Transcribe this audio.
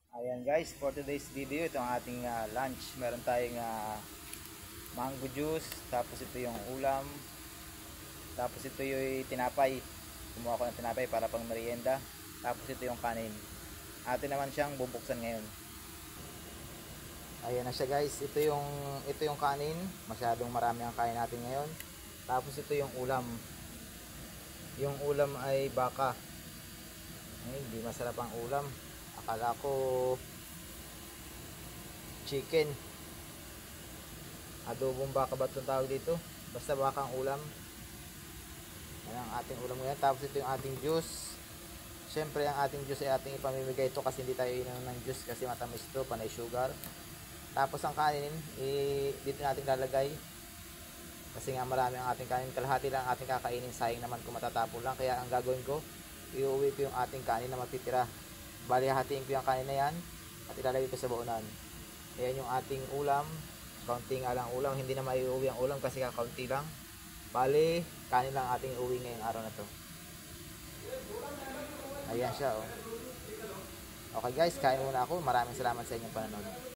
Ayan guys, for today's video, ito ang ating lunch. Meron tayong mango juice, tapos ito yung ulam, tapos ito yung tinapay. Kumuha ko ng tinapay para pang merienda. Tapos ito yung kanin. Atin naman siyang bubuksan ngayon. Ayan na siya guys, ito yung kanin. Masyadong marami ang kain natin ngayon. Tapos ito yung ulam. Yung ulam ay baka. Ay, hindi masarap ang ulam. Akala ko chicken. Adobong baka ba itong tawag dito? Basta baka ang ulam. Yan ang ating ulam ngayon. Tapos ito yung ating juice. Siyempre ang ating juice ay ating ipamimigay ito kasi hindi tayo inom ng juice kasi matamis ito, panay sugar. Tapos ang kanin, dito natin lalagay. Kasi nga marami ang ating kanin. Kalahati lang ang ating kakainin, sayang naman kung matatapon lang. Kaya ang gagawin ko, iuwi ko yung ating kanin na matitira. Bali, hatiin ko yung kanin na yan at ilalagay ko sa baunan. Ayan yung ating ulam. Kaunti nga lang ulam, hindi na maiuwi ang ulam kasi kakaunti lang. Bali, kanin lang ating uwi ngayong araw na to. Ayan siya, oh. Okay guys, kain muna ako. Maraming salamat sa inyong panonood.